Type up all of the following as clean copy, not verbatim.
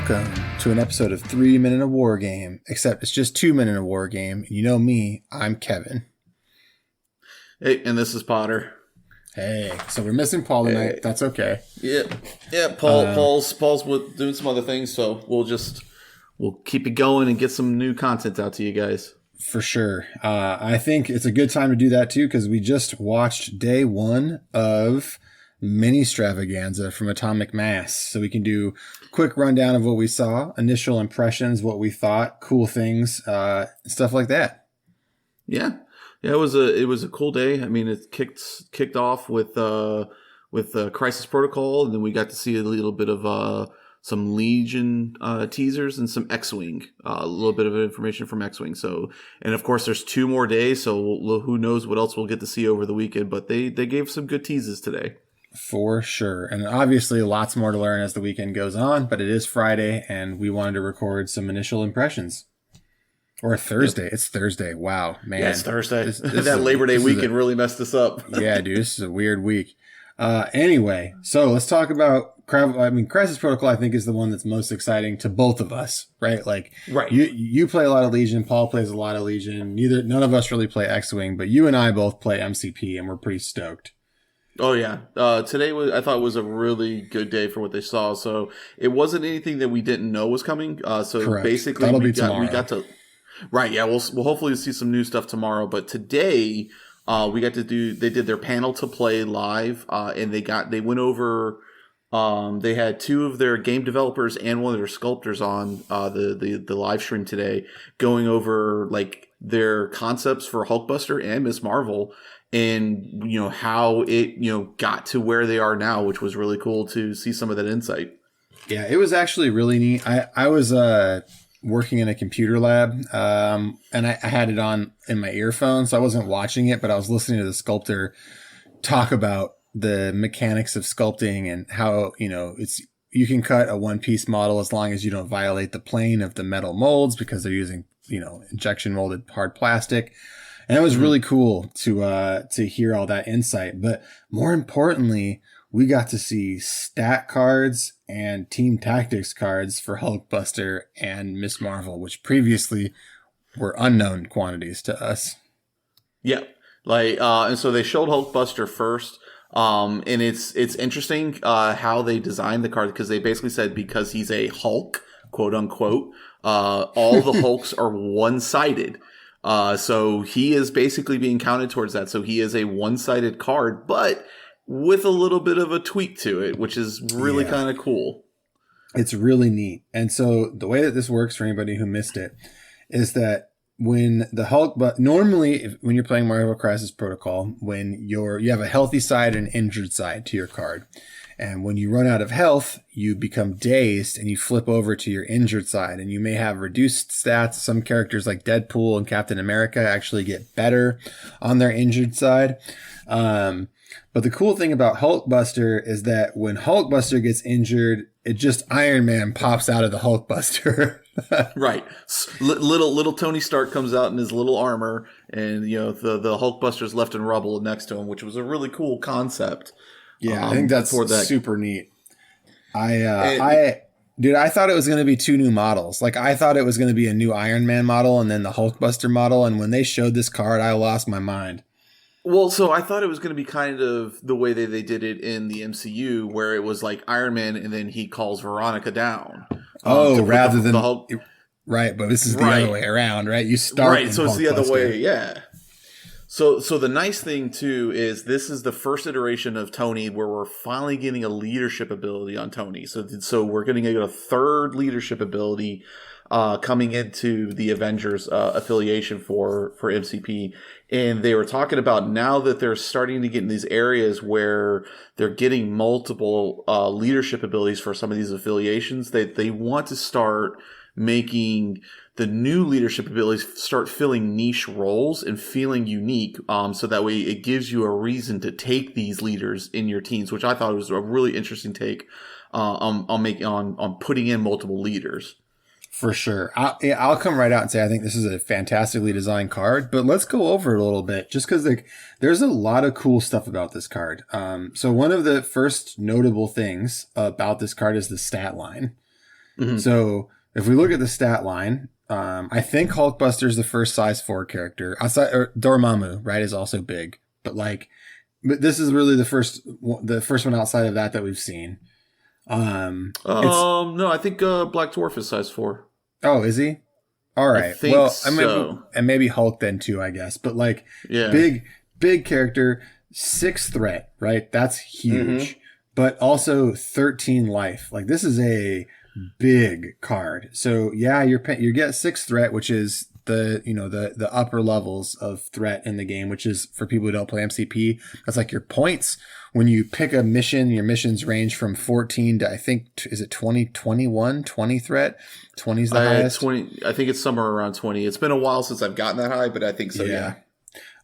Welcome to an episode of 3 Men in a War Game, except it's just 2 men in a war game. You know me, I'm Kevin. Hey, and this is Potter. Hey, so we're missing Paul tonight. That's okay. Yeah. Paul's doing some other things, so we'll keep it going and get some new content out to you guys. For sure. I think it's a good time to do that too, because we just watched day 1 of Mini Stravaganza from Atomic Mass. So we can do a quick rundown of what we saw, initial impressions, what we thought, cool things, stuff like that. Yeah, it was a cool day. I mean, it kicked off with Crisis Protocol, and then we got to see a little bit of some Legion teasers and some X-Wing, a little bit of information from X-Wing. So, and of course, there's 2 more days, so who knows what else we'll get to see over the weekend. But they gave some good teases today. For sure. And obviously lots more to learn as the weekend goes on, but it is Friday and we wanted to record some initial impressions. Or Thursday. Yep. It's Thursday. Wow, man. Yeah, it's Thursday. That Labor Day weekend really messed us up. Yeah, dude, this is a weird week. Anyway, so let's talk about Crisis Protocol. I think is the one that's most exciting to both of us, right? Like, right. You play a lot of Legion. Paul plays a lot of Legion. None of us really play X-Wing, but you and I both play MCP, and we're pretty stoked. Oh yeah, today I thought was a really good day for what they saw. So it wasn't anything that we didn't know was coming. So correct. Basically, we got to right. Yeah, we'll hopefully see some new stuff tomorrow. But today, we got to they did their panel to play live, and they went over. They had 2 of their game developers and one of their sculptors on the live stream today, going over like their concepts for Hulkbuster and Miss Marvel. And, how it, got to where they are now, which was really cool to see some of that insight. Yeah, it was actually really neat. I was working in a computer lab, and I had it on in my earphones, so I wasn't watching it, but I was listening to the sculptor talk about the mechanics of sculpting and how, you can cut a one-piece model as long as you don't violate the plane of the metal molds because they're using, injection molded hard plastic. And it was really cool to hear all that insight. But more importantly, we got to see stat cards and team tactics cards for Hulkbuster and Miss Marvel, which previously were unknown quantities to us. Yeah. And so they showed Hulkbuster first. And it's interesting how they designed the card, because they basically said because he's a Hulk, quote unquote, all the Hulks are one-sided. So he is basically being counted towards that. So he is a one-sided card, but with a little bit of a tweak to it, which is really kind of cool. It's really neat. And so the way that this works for anybody who missed it is that when the Hulk, but normally when you're playing Marvel Crisis Protocol, when you have a healthy side and an injured side to your card. And when you run out of health, you become dazed and you flip over to your injured side, and you may have reduced stats. Some characters like Deadpool and Captain America actually get better on their injured side. But the cool thing about Hulkbuster is that when Hulkbuster gets injured, it just Iron Man pops out of the Hulkbuster. Right. Little Tony Stark comes out in his little armor, and the Hulkbuster's left in rubble next to him, which was a really cool concept. Yeah, I think that's super neat. I thought it was going to be 2 new models. Like, I thought it was going to be a new Iron Man model and then the Hulkbuster model. And when they showed this card, I lost my mind. Well, so I thought it was going to be kind of the way that they did it in the MCU, where it was like Iron Man and then he calls Veronica down. Rather than the Hulk. Right, but this is the other way around, right? You start right, so it's the other way, yeah. So the nice thing, too, is this is the first iteration of Tony where we're finally getting a leadership ability on Tony. So we're going to get a 3rd leadership ability coming into the Avengers affiliation for MCP. And they were talking about now that they're starting to get in these areas where they're getting multiple leadership abilities for some of these affiliations, that they want to start making the new leadership abilities start filling niche roles and feeling unique, so that way it gives you a reason to take these leaders in your teams, which I thought was a really interesting take on putting in multiple leaders. For sure. I'll come right out and say I think this is a fantastically designed card, but let's go over it a little bit, just because there's a lot of cool stuff about this card. So one of the first notable things about this card is the stat line. So if we look at the stat line, I think Hulkbuster is the first size 4 character. Outside, or Dormammu, right, is also big. But this is really the first one outside of that we've seen. No, I think Black Dwarf is size 4. Oh, is he? All right. I think so. And maybe Hulk then too, I guess. But big character, 6 threat, right? That's huge. But also 13 life. Like, this is a big card. So yeah, you get 6 threat, which is the upper levels of threat in the game, which is for people who don't play MCP. That's like your points. When you pick a mission, your missions range from 14 to, I think, is it 20 threat? 20 is the highest. 20. I think it's somewhere around 20. It's been a while since I've gotten that high, but I think so. Yeah.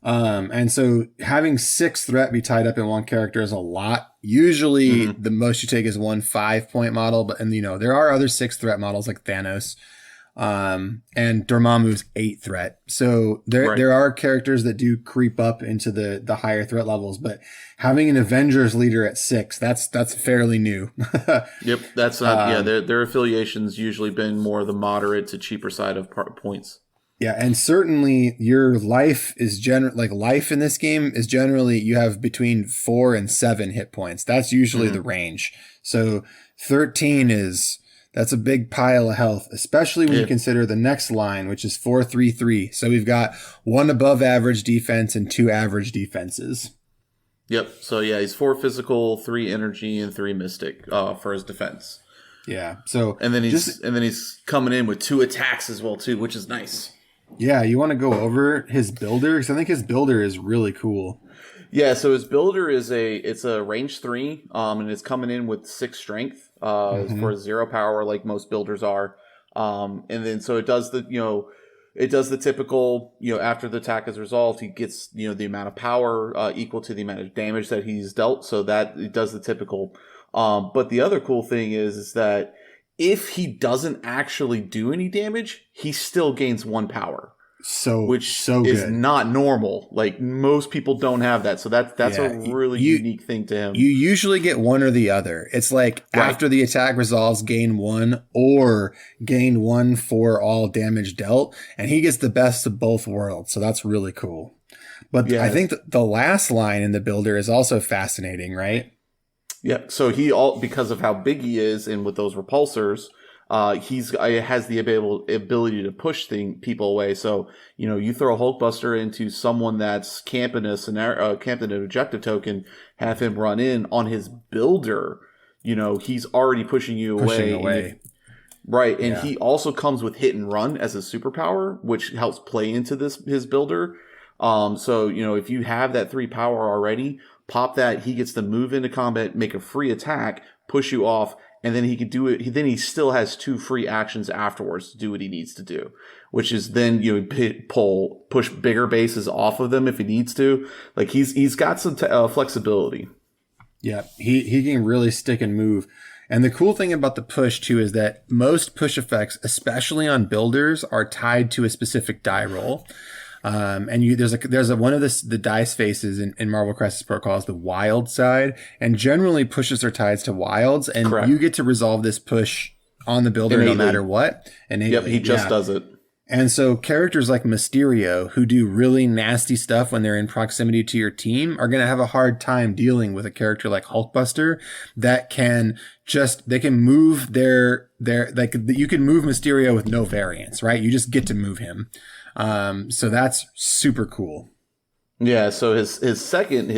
And so having 6 threat be tied up in one character is a lot. Usually the most you take is 1 5-point model, but there are other 6 threat models like Thanos. And Dormammu's 8 threat. So there are characters that do creep up into the higher threat levels, but having an Avengers leader at 6, that's fairly new. Yep. That's not, their affiliation's usually been more the moderate to cheaper side of points. Yeah. And certainly your life is life in this game is generally, you have between 4 and 7 hit points. That's usually the range. So 13 that's a big pile of health, especially when you consider the next line, which is 4-3-3. So we've got 1 above average defense and 2 average defenses. Yep. So yeah, he's 4 physical, 3 energy, and 3 mystic for his defense. Yeah. So and then he's coming in with 2 attacks as well too, which is nice. Yeah, you want to go over his builder, because I think his builder is really cool. Yeah, so his builder is a range 3, and it's coming in with 6 strength for 0 power, like most builders are. And then so it does the typical, after the attack is resolved, he gets the amount of power equal to the amount of damage that he's dealt. So that it does the typical. But the other cool thing is that if he doesn't actually do any damage, he still gains 1 power. Which is good. Not normal. Like, most people don't have that. So that's a really unique thing to him. You usually get one or the other. It's like after the attack resolves, gain 1 or gain 1 for all damage dealt. And he gets the best of both worlds. So that's really cool. But I think the last line in the builder is also fascinating, right? Yeah. So because of how big he is and with those repulsors, he has the ability to push people away. So, you throw a Hulkbuster into someone that's camping an objective token, have him run in on his builder, he's already pushing you away. Right. And he also comes with hit and run as a superpower, which helps play into his builder. So, if you have that 3 power already, pop that, he gets to move into combat, make a free attack, push you off, and then he can do it. Then he still has 2 free actions afterwards to do what he needs to do, which is then push bigger bases off of them if he needs to. Like, he's got some flexibility. Yeah, he can really stick and move. And the cool thing about the push too is that most push effects, especially on builders, are tied to a specific die roll. And there's one of the dice faces in Marvel Crisis Protocol is the wild side, and generally pushes are tied to wilds, and you get to resolve this push on the builder no matter what. Yep, he just does it. And so characters like Mysterio, who do really nasty stuff when they're in proximity to your team, are going to have a hard time dealing with a character like Hulkbuster that they can move you can move Mysterio with no variance, right? You just get to move him. So that's super cool. Yeah. So his second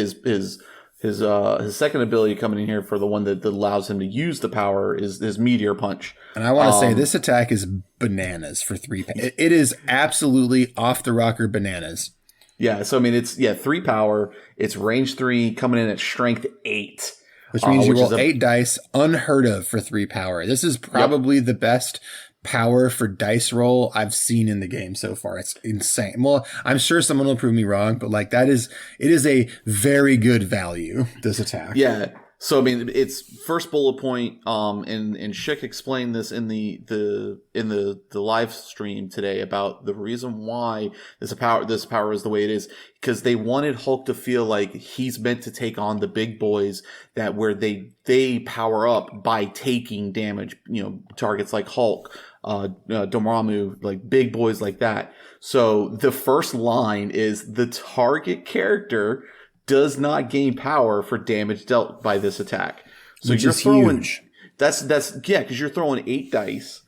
ability coming in here for the one that allows him to use the power is Meteor Punch. And I want to say this attack is bananas for 3. It is absolutely off the rocker bananas. Yeah. So, I mean, it's 3 power. It's range 3 coming in at strength 8. Which means you roll 8 dice, unheard of for 3 power. This is probably the best power for dice roll I've seen in the game so far. It's insane. Well, I'm sure someone will prove me wrong, but it is a very good value, this attack. Yeah. So I mean, it's first bullet point. And Schick explained this in the live stream today about the reason why this power is the way it is, because they wanted Hulk to feel like he's meant to take on the big boys that where they power up by taking damage. You know, targets like Hulk, Dormammu, like big boys like that. So the first line is the target character does not gain power for damage dealt by this attack. So Which you're is throwing huge. that's yeah, because you're throwing 8 dice,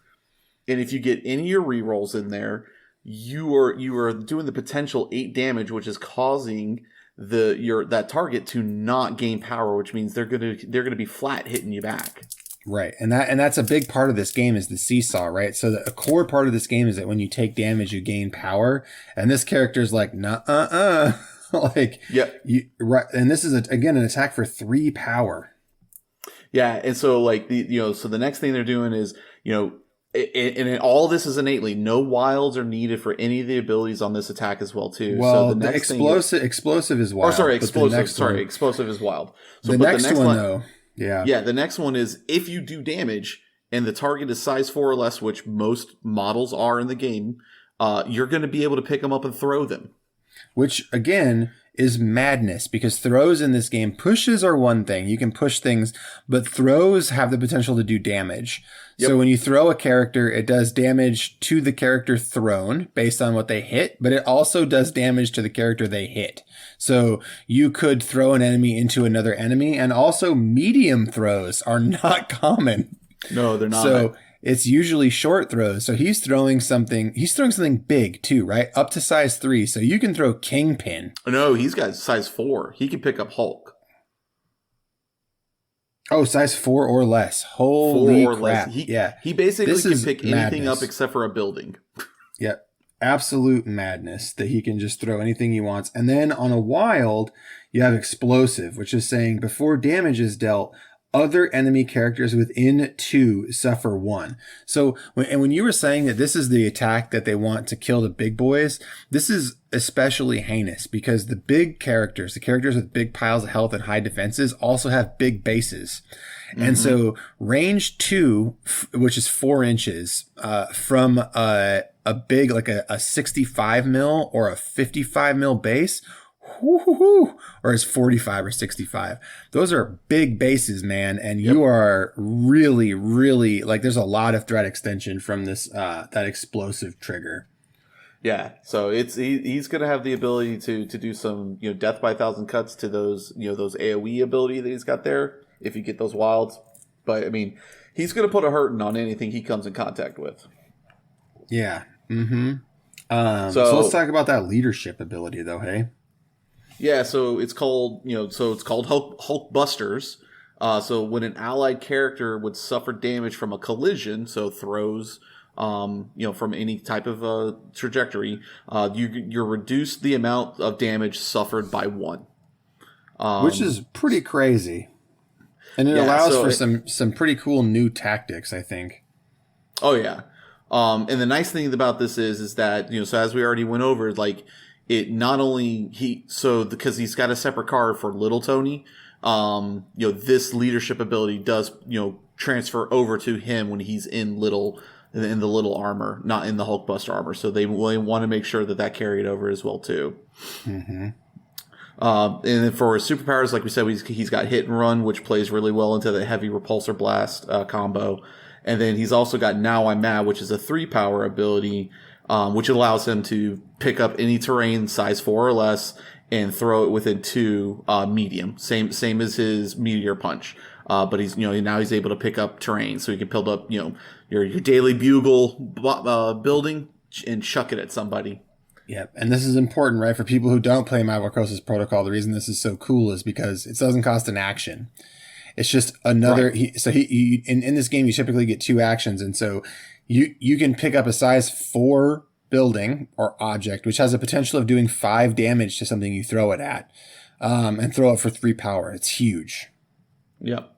and if you get any of your rerolls in there, you are doing the potential 8 damage, which is causing that target to not gain power, which means they're gonna be flat hitting you back. Right. And that's a big part of this game is the seesaw, right? So a core part of this game is that when you take damage, you gain power. And this character's like, nah, like, yeah, right. And this is again an attack for 3 power. Yeah, and so like so the next thing they're doing is, and all this is innately. No wilds are needed for any of the abilities on this attack as well too. Well, so the next explosive is wild. Or sorry, explosive is wild. So the next one though, yeah, the next one is if you do damage and the target is size 4 or less, which most models are in the game, you're going to be able to pick them up and throw them. Which, again, is madness because throws in this game, pushes are one thing. You can push things, but throws have the potential to do damage. Yep. So when you throw a character, it does damage to the character thrown based on what they hit, but it also does damage to the character they hit. So you could throw an enemy into another enemy, and also medium throws are not common. No, they're not. So it's usually short throws. So he's throwing something big too, right? Up to size 3. So you can throw Kingpin. No, he's got size 4. He can pick up Hulk. Oh, size 4 or less. Holy crap. He basically can pick anything up except for a building. Yep. Absolute madness that he can just throw anything he wants. And then on a wild, you have explosive, which is saying before damage is dealt, other enemy characters within 2 suffer 1. So when you were saying that this is the attack that they want to kill the big boys, this is especially heinous because the big characters, the characters with big piles of health and high defenses, also have big bases. Mm-hmm. And so range 2, which is 4 inches, from a big, like a 65 mil or a 55 mil base, or is 45 or 65. Those are big bases, man. And you are really, really like, there's a lot of threat extension from this, that explosive trigger. Yeah. So he's going to have the ability to do some, death by 1,000 cuts to those, those AoE ability that he's got there if you get those wilds. But I mean, he's going to put a hurting on anything he comes in contact with. Yeah. Mm-hmm. So let's talk about that leadership ability though. Hey. Yeah, so it's called, Hulkbusters. So when an allied character would suffer damage from a collision, so throws, from any type of trajectory, you're reduced the amount of damage suffered by 1. Which is pretty crazy. And it allows for some pretty cool new tactics, I think. Oh, yeah. And the nice thing about this is that, so as we already went over, like, it not only because he's got a separate card for Little Tony, this leadership ability does, transfer over to him when he's in the little armor, not in the Hulkbuster armor. So they want to make sure that carried over as well too. Mm-hmm. And then for superpowers, like we said, he's got hit and run, which plays really well into the heavy repulsor blast combo. And then he's also got Now I'm Mad, which is a 3 power ability, which allows him to pick up any terrain size 4 or less and throw it within 2 medium. Same as his Meteor Punch. But he's now he's able to pick up terrain, so he can build up your daily bugle building and chuck it at somebody. Yep, and this is important, right? For people who don't play Marvel Crisis Protocol, the reason this is so cool is because it doesn't cost an action. It's just another. Right. In this game, you typically get 2 actions, and so you can pick up a size 4 building or object, which has a potential of doing 5 damage to something you throw it at, and throw it for 3 power. It's huge. Yep.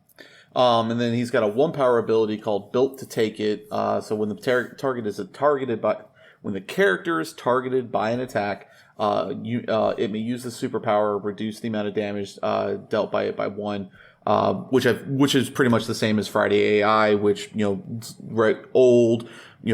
And then he's got a 1 power ability called Built to Take It. So when the when the character is targeted by an attack, it may use the superpower, reduce the amount of damage dealt by it by 1. which is pretty much the same as Friday AI, which old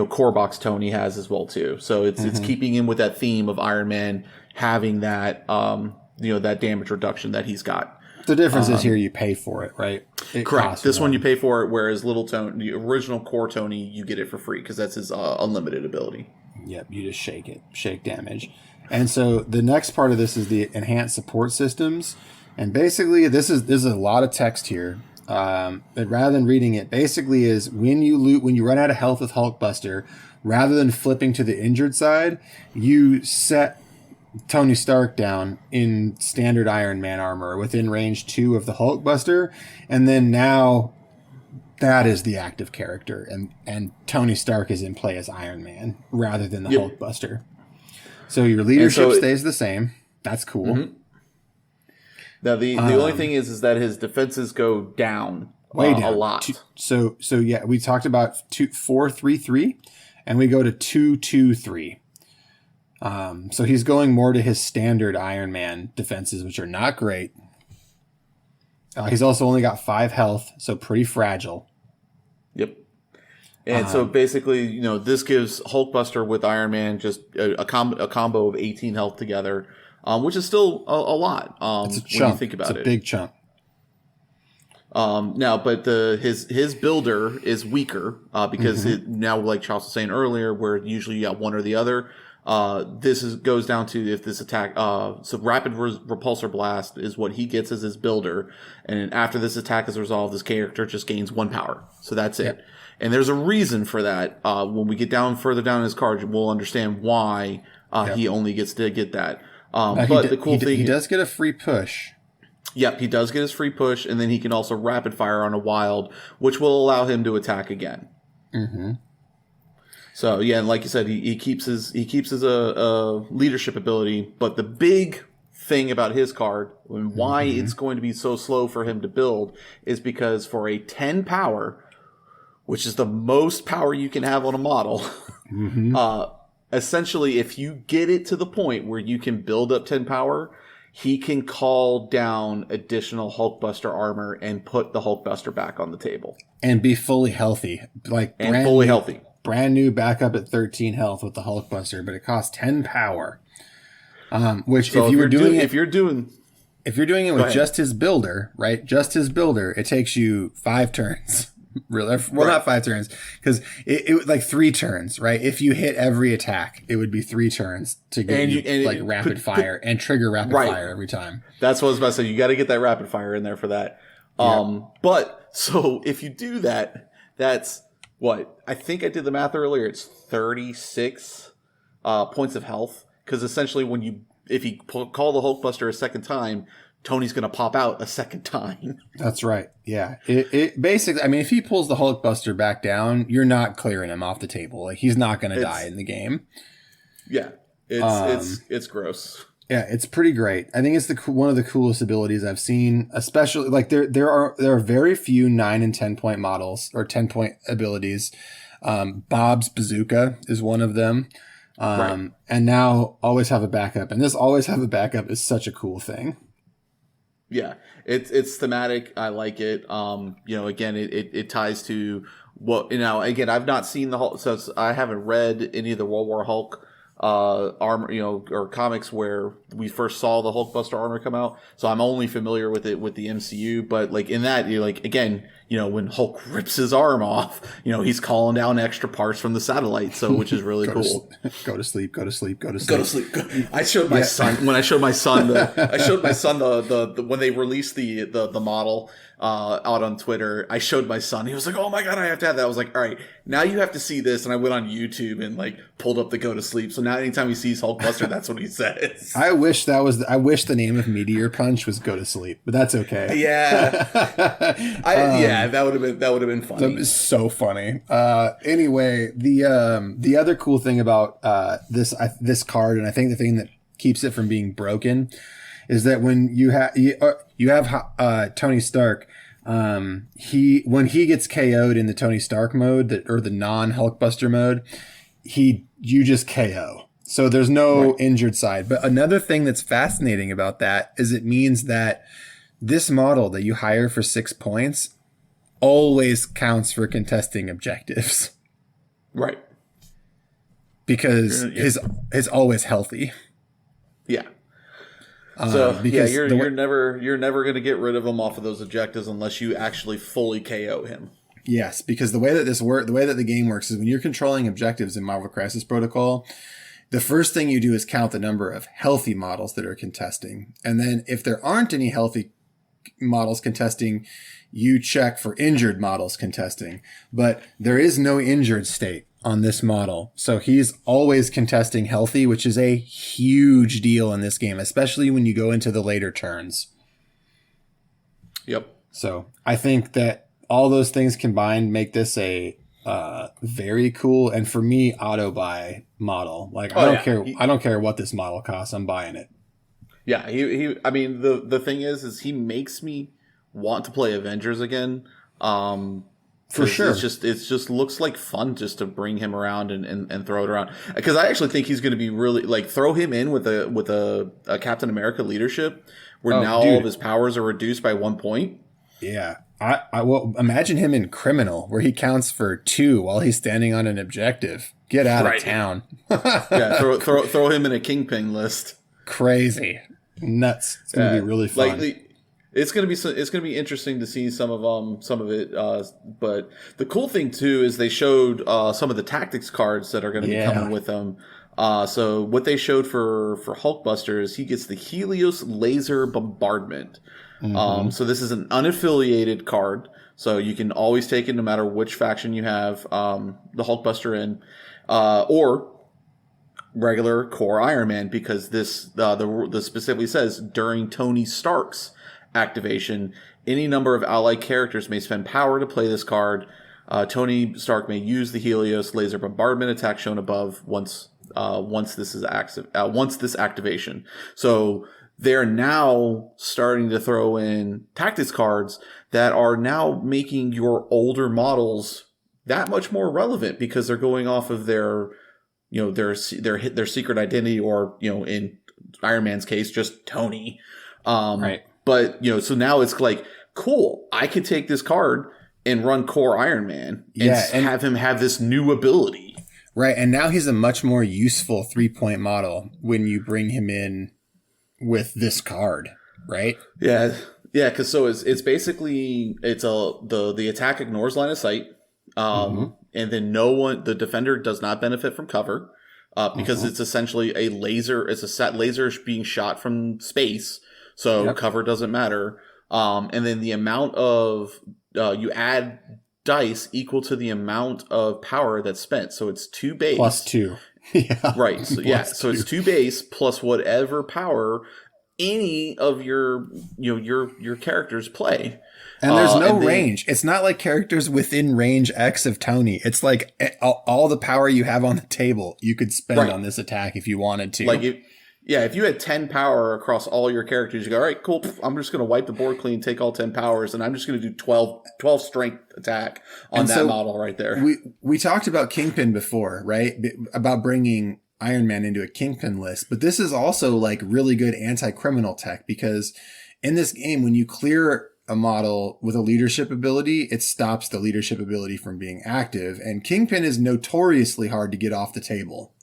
core box Tony has as well too. So it's keeping in with that theme of Iron Man having that that damage reduction that he's got. The difference is here you pay for it, right? Correct. This one you pay for it, whereas Little Tony, the original core Tony, you get it for free because that's his unlimited ability. Yep, you just shake damage. And so the next part of this is the enhanced support systems. And basically, this is a lot of text here. But rather than reading it, basically is when you run out of health with Hulkbuster, rather than flipping to the injured side, you set Tony Stark down in standard Iron Man armor within range 2 of the Hulkbuster, and then now that is the active character, and Tony Stark is in play as Iron Man rather than the Hulkbuster. So your leadership stays the same. That's cool. Mm-hmm. Now the only thing is that his defenses go down way down a lot. So yeah, we talked about 4-3-3, and we go to 2-2-3. So he's going more to his standard Iron Man defenses, which are not great. He's also only got 5 health, so pretty fragile. Yep. And so basically, this gives Hulkbuster with Iron Man just a combo of 18 health together, which is still a lot. It's a chunk. When you think about it. It's a big chunk. Now, but his builder is weaker because now, like Charles was saying earlier, where usually you got one or the other. This goes down to if this attack. So rapid repulsor blast is what he gets as his builder, and after this attack is resolved, this character just gains 1 power. So that's it. And there's a reason for that. When we get further down in his card, we'll understand why he only gets to get that. But the cool thing, he does get a free push. Yep, he does get his free push, and then he can also rapid fire on a wild, which will allow him to attack again. Mm-hmm. So yeah, and like you said, he keeps his leadership ability. But the big thing about his card and why it's going to be so slow for him to build is because for a 10 power, which is the most power you can have on a model, essentially, if you get it to the point where you can build up 10 power, he can call down additional Hulkbuster armor and put the Hulkbuster back on the table. And be fully healthy. Healthy. Brand new backup at 13 health with the Hulkbuster, but it costs 10 power. Which so if you're doing it with just his builder, right? Just his builder, it takes you 5 turns. Really? Well, not 5 turns, because it like 3 turns, right? If you hit every attack, it would be 3 turns to get rapid fire and trigger rapid fire every time. That's what I was about to say. You got to get that rapid fire in there for that. But so if you do that, that's what I think I did the math earlier. It's 36 points of health, because essentially if you call the Hulkbuster a second time, Tony's going to pop out a second time. That's right. Yeah. It basically, I mean, if he pulls the Hulkbuster back down, you're not clearing him off the table. Like, he's not going to die in the game. Yeah. It's gross. Yeah, it's pretty great. I think it's one of the coolest abilities I've seen, especially like there are very few 9 and 10 point models or 10 point abilities. Bob's Bazooka is one of them. And now always have a backup. And this always have a backup is such a cool thing. Yeah, it's thematic. I like it. Again, it ties to what, again, I've not seen the Hulk, so I haven't read any of the World War Hulk armor, or comics where we first saw the Hulkbuster armor come out. So I'm only familiar with it with the MCU, but like in that, you're like, again, when Hulk rips his arm off, he's calling down extra parts from the satellite. So, which is really cool. Go to sleep. I showed my son, when I showed my son the when they released the model, out on Twitter, I showed my son. He was like, "Oh my God, I have to have that." I was like, "All right, now you have to see this." And I went on YouTube and like pulled up the go to sleep. So now anytime he sees Hulkbuster, that's what he says. I wish the name of Meteor Punch was go to sleep, but that's okay. Yeah. That would have been funny. That was so funny. Anyway, the other cool thing about this card, and I think the thing that keeps it from being broken, is that when you have Tony Stark, when he gets KO'd in the Tony Stark mode, or the non Hulkbuster mode, you just KO. So there's no injured side. But another thing that's fascinating about that is it means that this model that you hire for 6 points always counts for contesting objectives. Right. Because his always healthy. Yeah. So you're never going to get rid of him off of those objectives unless you actually fully KO him. Yes, because the way that the game works is when you're controlling objectives in Marvel Crisis Protocol, the first thing you do is count the number of healthy models that are contesting. And then if there aren't any healthy models contesting, you check for injured models contesting. But there is no injured state on this model. So he's always contesting healthy, which is a huge deal in this game, especially when you go into the later turns. Yep. So I think that all those things combined make this a very cool, and for me, auto buy model. Like I don't care what this model costs, I'm buying it. Yeah, I mean the thing is he makes me want to play Avengers again. For sure. It just looks like fun just to bring him around and throw it around. Because I actually think he's going to be really, like, throw him in with a Captain America leadership where all of his powers are reduced by 1 point. Yeah. I will imagine him in Criminal where he counts for 2 while he's standing on an objective. Get out of town. Yeah, throw him in a Kingpin list. Crazy. Nuts. It's going to be really fun. It's gonna be interesting to see some of it. But the cool thing too is they showed some of the tactics cards that are going to be coming with them. So what they showed for Hulkbuster is he gets the Helios Laser Bombardment. Mm-hmm. So this is an unaffiliated card, so you can always take it no matter which faction you have the Hulkbuster in, or regular core Iron Man, because this the specifically says during Tony Stark's activation, any number of allied characters may spend power to play this card. Tony Stark may use the Helios Laser Bombardment attack shown above once this activation. So they're now starting to throw in tactics cards that are now making your older models that much more relevant because they're going off of their secret identity, or in Iron Man's case, just Tony. Right. But, so now it's like, cool, I could take this card and run core Iron Man and have him have this new ability. Right. And now he's a much more useful 3-point model when you bring him in with this card, right? Yeah. Yeah. Because it's basically, the attack ignores line of sight. And then the defender does not benefit from cover because it's essentially a laser. It's a set laser being shot from space. So cover doesn't matter. And then the amount of, you add dice equal to the amount of power that's spent. So it's 2 base. Plus 2. Yeah. Right. So so it's 2 base plus whatever power any of your characters play. And there's no range. It's not like characters within range X of Tony. It's like all the power you have on the table, you could spend on this attack if you wanted to. Like if you had 10 power across all your characters, you go, all right, cool. I'm just going to wipe the board clean, take all 10 powers, and I'm just going to do 12 strength attack on that model right there. We talked about Kingpin before, right? About bringing Iron Man into a Kingpin list. But this is also like really good anti-criminal tech, because in this game, when you clear a model with a leadership ability, it stops the leadership ability from being active. And Kingpin is notoriously hard to get off the table.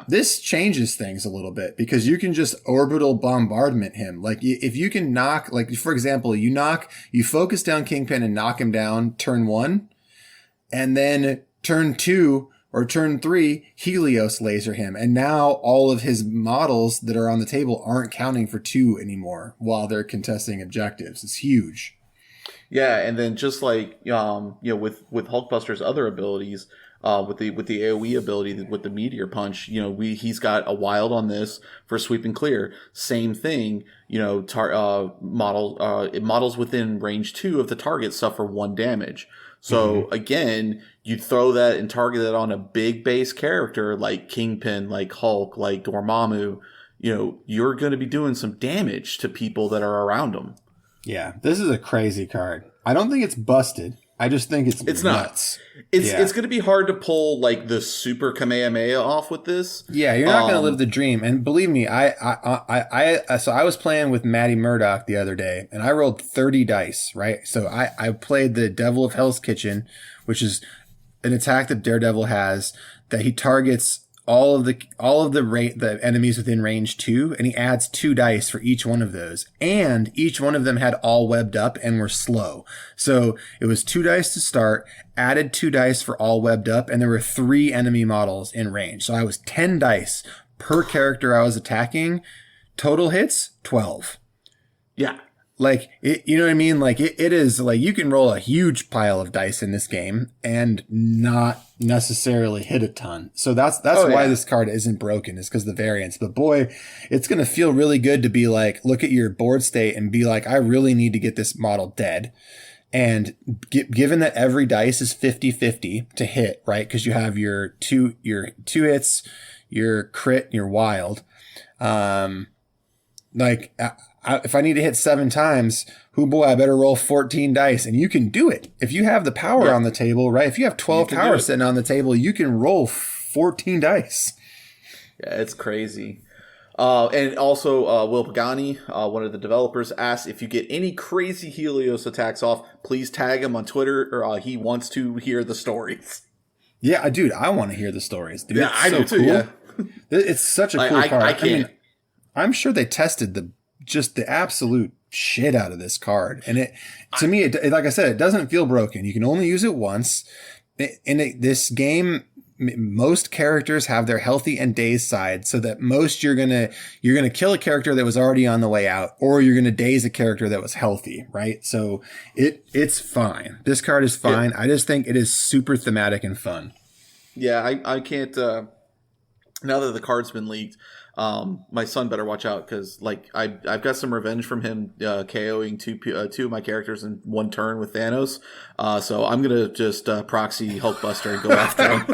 This changes things a little bit because you can just orbital bombardment him. Like if you can knock, like for example, you focus down Kingpin and knock him down turn 1, and then turn 2 or turn 3, Helios laser him. And now all of his models that are on the table aren't counting for 2 anymore while they're contesting objectives. It's huge. Yeah. And then just like, with Hulkbuster's other abilities, with the AoE ability, with the meteor punch, he's got a wild on this for sweep and clear. Same thing, models within range 2 of the target suffer 1 damage. So again, you throw that and target that on a big base character like Kingpin, like Hulk, like Dormammu, you're going to be doing some damage to people that are around them. Yeah, this is a crazy card. I don't think it's busted. I just think it's not. nuts. It's going to be hard to pull like the super Kamehameha off with this. Yeah, you're not going to live the dream. And believe me, so I was playing with Maddie Murdoch the other day, and I rolled 30 dice, right? So I played the Devil of Hell's Kitchen, which is an attack that Daredevil has that he targets all of the enemies within range 2, and he adds 2 dice for each one of those. And each one of them had all webbed up and were slow. So it was 2 dice to start, added 2 dice for all webbed up, and there were 3 enemy models in range. So I was 10 dice per character I was attacking. Total hits, 12. Yeah. Like, you know what I mean? Like, it is like you can roll a huge pile of dice in this game and not necessarily hit a ton. So that's why this card isn't broken, is because the variance. But boy, it's going to feel really good to be like, look at your board state and be like, I really need to get this model dead. And given that every dice is 50-50 to hit, right? Because you have your two hits, your crit, your wild. If I need to hit 7 times, I better roll 14 dice. And you can do it. If you have the power on the table, right? If you have 12 power sitting on the table, you can roll 14 dice. Yeah, it's crazy. And also, Will Pagani, one of the developers, asked if you get any crazy Helios attacks off, please tag him on Twitter, or he wants to hear the stories. Yeah, dude, I want to hear the stories. Dude, yeah, I do too, yeah. It's such a cool card. I can't. I'm sure they tested the absolute shit out of this card. And to me, like I said, it doesn't feel broken. You can only use it once. In this game, most characters have their healthy and dazed side, so that most you're gonna kill a character that was already on the way out, or you're gonna daze a character that was healthy, right? So it's fine. This card is fine. Yeah. I just think it is super thematic and fun. Yeah, I can't. Now that the card's been leaked, my son better watch out, because like I've got some revenge from him KOing two of my characters in one turn with Thanos. So I'm gonna just proxy Hulkbuster and go after him,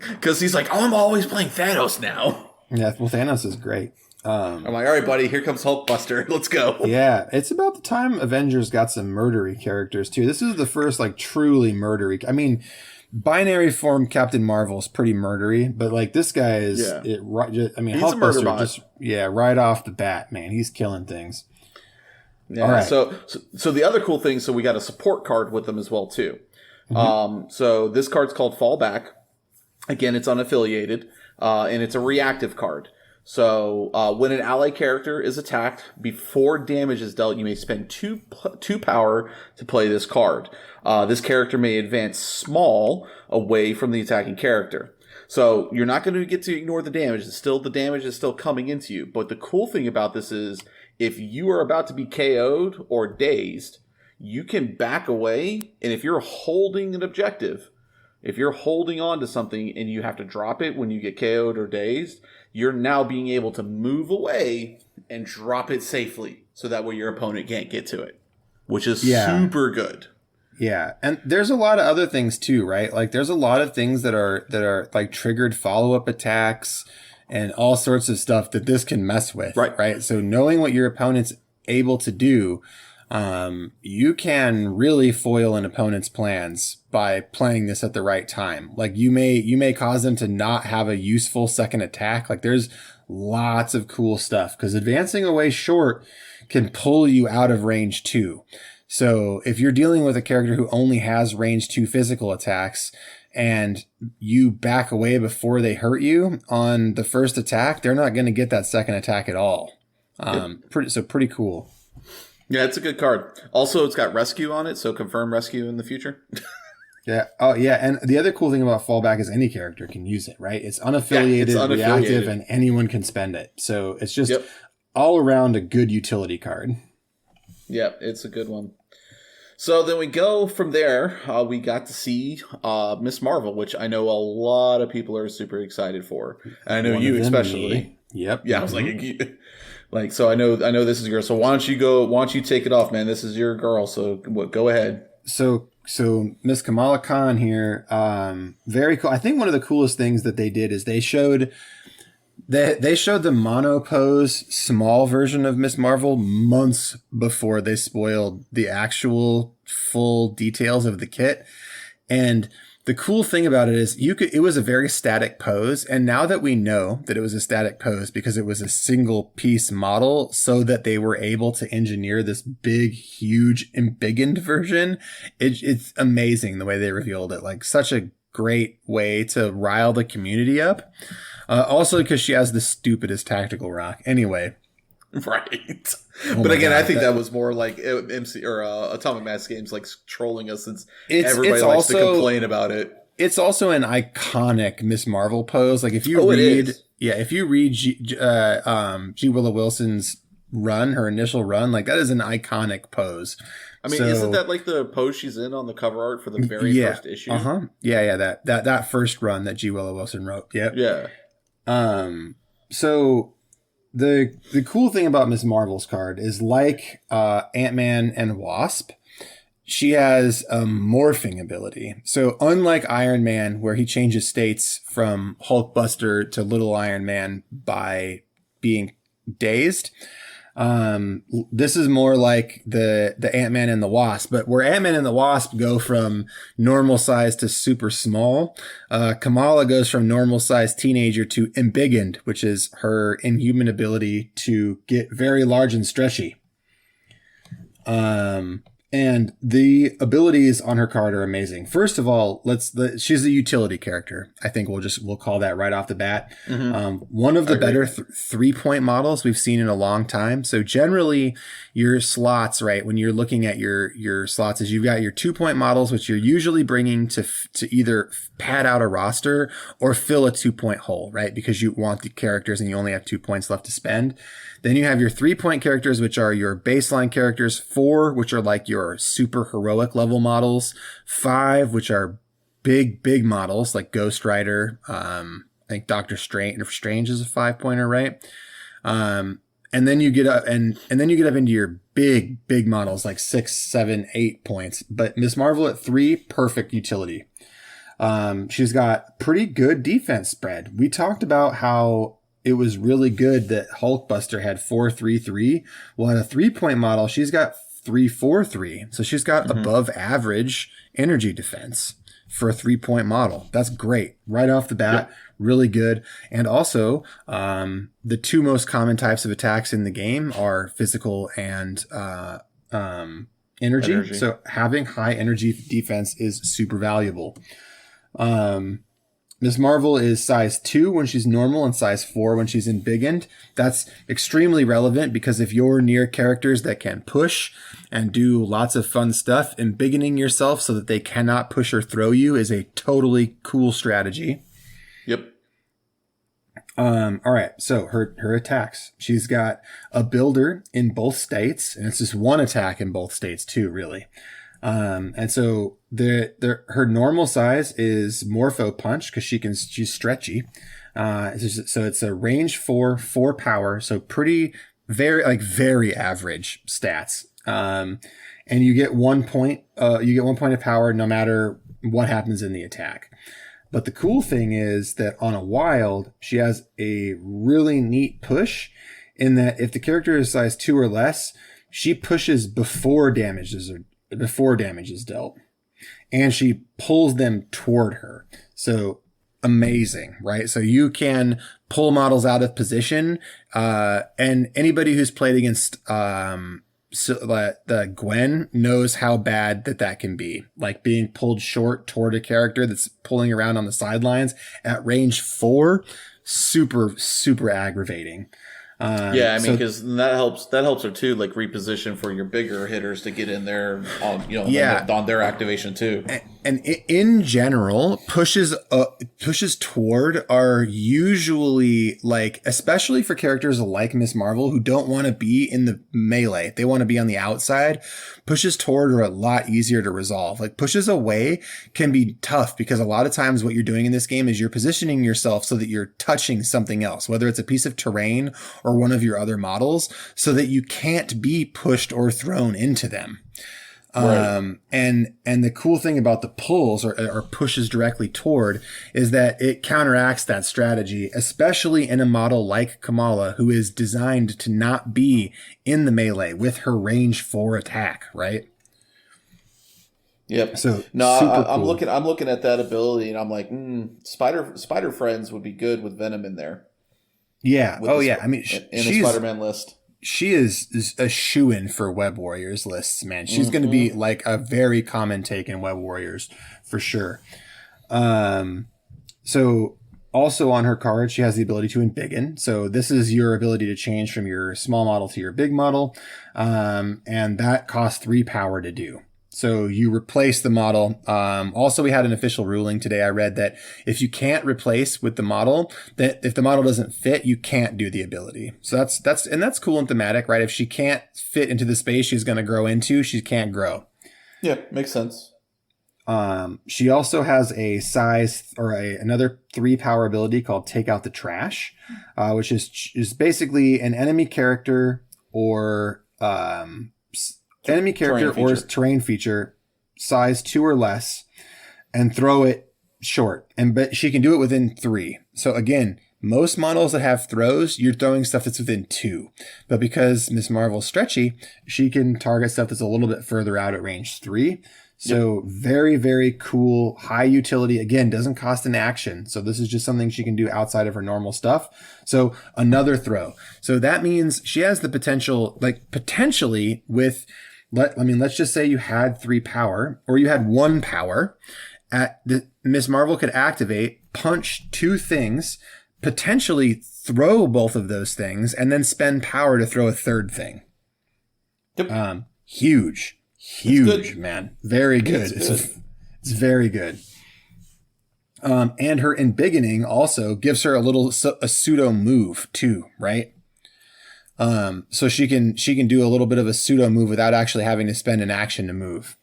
because he's like, oh, I'm always playing Thanos now. Yeah, well, Thanos is great. I'm like, all right, buddy, here comes Hulkbuster. Let's go. Yeah, it's about the time Avengers got some murdery characters too. This is the first like truly murdery. I mean, binary form Captain Marvel is pretty murdery, but like this guy is, he's Hulkbuster just right off the bat, man, he's killing things. Yeah. All right. So the other cool thing, so we got a support card with them as well too. Mm-hmm. So this card's called Fallback. Again, it's unaffiliated, and it's a reactive card. So when an ally character is attacked, before damage is dealt, you may spend two power to play this card. This character may advance small away from the attacking character. So you're not going to get to ignore the damage. The damage is still coming into you. But the cool thing about this is, if you are about to be KO'd or dazed, you can back away. And if you're holding an objective, if you're holding on to something and you have to drop it when you get KO'd or dazed, you're now being able to move away and drop it safely, so that way your opponent can't get to it, which is super good. Yeah, and there's a lot of other things too, right? Like there's a lot of things that are like triggered follow-up attacks and all sorts of stuff that this can mess with, right? So knowing what your opponent's able to do, you can really foil an opponent's plans by playing this at the right time. Like you may cause them to not have a useful second attack. Like there's lots of cool stuff, because advancing away short can pull you out of range 2. So if you're dealing with a character who only has range 2 physical attacks and you back away before they hurt you on the first attack, they're not going to get that second attack at all. Pretty cool. Yeah, it's a good card. Also, it's got rescue on it, so confirm rescue in the future. Yeah. Oh, yeah. And the other cool thing about Fallback is any character can use it, right? It's unaffiliated, reactive, and anyone can spend it. So it's just all around a good utility card. Yeah, it's a good one. So then we go from there. We got to see Miss Marvel, which I know a lot of people are super excited for. And I know you especially. Me. Yep. Yeah, I was like, so I know this is your girl. So why don't you take it off, man? This is your girl. So go ahead. So Miss Kamala Khan here, very cool. I think one of the coolest things that they did is they showed the monopose small version of Miss Marvel months before they spoiled the actual full details of the kit. And the cool thing about it is it was a very static pose. And now that we know that it was a static pose because it was a single piece model, so that they were able to engineer this big, huge embiggened version, it's amazing the way they revealed it. Like, such a great way to rile the community up. Also because she has the stupidest tactical rock. Anyway. Right. But again, I think that was more like MC or Atomic Mass Games like trolling us, since everybody likes to complain about it. It's also an iconic Miss Marvel pose. Like, if you read G. Willow Wilson's run, her initial run, like, that is an iconic pose. I mean, isn't that like the pose she's in on the cover art for the very first issue? Yeah. That first run that G. Willow Wilson wrote. Yep. Yeah. So the cool thing about Miss Marvel's card is, like Ant-Man and Wasp, she has a morphing ability. So unlike Iron Man, where he changes states from Hulkbuster to Little Iron Man by being dazed, this is more like the Ant-Man and the Wasp, but where Ant-Man and the Wasp go from normal size to super small, Kamala goes from normal size teenager to embiggened, which is her inhuman ability to get very large and stretchy. And the abilities on her card are amazing. First of all, she's a utility character. I think we'll call that right off the bat. Mm-hmm. One of the better 3-point models we've seen in a long time. So generally your slots, right, when you're looking at your slots, is you've got your 2-point models, which you're usually bringing to either pad out a roster or fill a 2-point hole, right? Because you want the characters and you only have 2 points left to spend. Then you have your 3-point characters, which are your baseline characters, 4, which are like your super heroic level models, 5, which are big models like Ghost Rider. I think Doctor Strange is a 5-pointer, right? And then you get up and then you get up into your big models like 6, 7, 8 points. But Miss Marvel at 3, perfect utility. She's got pretty good defense spread. We talked about how it was really good that Hulkbuster had 4-3-3. Well, at a 3-point model, she's got 3-4-3. So she's got above average energy defense for a 3-point model. That's great. Right off the bat, really good. And also, the 2 most common types of attacks in the game are physical and energy. So having high energy defense is super valuable. Miss Marvel is size 2 when she's normal and size 4 when she's embiggened. That's extremely relevant because if you're near characters that can push and do lots of fun stuff, embiggening yourself so that they cannot push or throw you is a totally cool strategy. Yep. All right. So her attacks. She's got a builder in both states, and it's just one attack in both states too, really. And so her normal size is Morpho Punch because she's stretchy. So it's a range 4 power. So very average stats. And you get 1 point, of power no matter what happens in the attack. But the cool thing is that on a wild, she has a really neat push in that if the character is size 2 or less, she pushes before damage is dealt, and she pulls them toward her. So amazing, right? So you can pull models out of position, and anybody who's played against the Gwen knows how bad that can be. Like being pulled short toward a character that's pulling around on the sidelines at range 4, super aggravating. Yeah, I mean, because that helps her too, like reposition for your bigger hitters to get in there on their activation too. And in general, pushes toward are usually like, especially for characters like Miss Marvel who don't want to be in the melee, they want to be on the outside. Pushes toward are a lot easier to resolve. Like pushes away can be tough because a lot of times what you're doing in this game is you're positioning yourself so that you're touching something else, whether it's a piece of terrain or one of your other models, so that you can't be pushed or thrown into them. Right. And the cool thing about the pulls or pushes directly toward is that it counteracts that strategy, especially in a model like Kamala, who is designed to not be in the melee with her range 4 attack, right? Yep. So No, super I'm cool. looking at that ability, and I'm like, Spider Friends would be good with Venom in there Yeah. with Oh yeah. I mean, in the Spider-Man list. she is a shoo-in for Web Warriors lists, man. She's going to be Mm-hmm. like a very common take in Web Warriors for sure. Um, so also on her card, she has the ability to embiggen. So this is your ability to change from your small model to your big model. And that costs 3 power to do. So you replace the model. Also, we had an official ruling today. I read that if you can't replace with the model, that if the model doesn't fit, you can't do the ability. So that's cool and thematic, right? If she can't fit into the space she's going to grow into, she can't grow. Yeah, makes sense. She also has a size or another 3 power ability called Take Out the Trash, which is basically an enemy character or terrain feature size 2 or less and throw it short. But she can do it within 3. So again, most models that have throws, you're throwing stuff that's within 2. But because Miss Marvel's stretchy, she can target stuff that's a little bit further out at range 3. So very, very cool, high utility. Again, doesn't cost an action. So this is just something she can do outside of her normal stuff. So another throw. So that means she has the potential, like potentially with, let's just say you had 3 power or you had 1 power. Miss Marvel could activate, punch 2 things, potentially throw both of those things, and then spend power to throw a 3rd thing. Yep. Huge, man. Very good. It's very good. And her embiggening also gives her a pseudo move too, right? So she can do a little bit of a pseudo move without actually having to spend an action to move.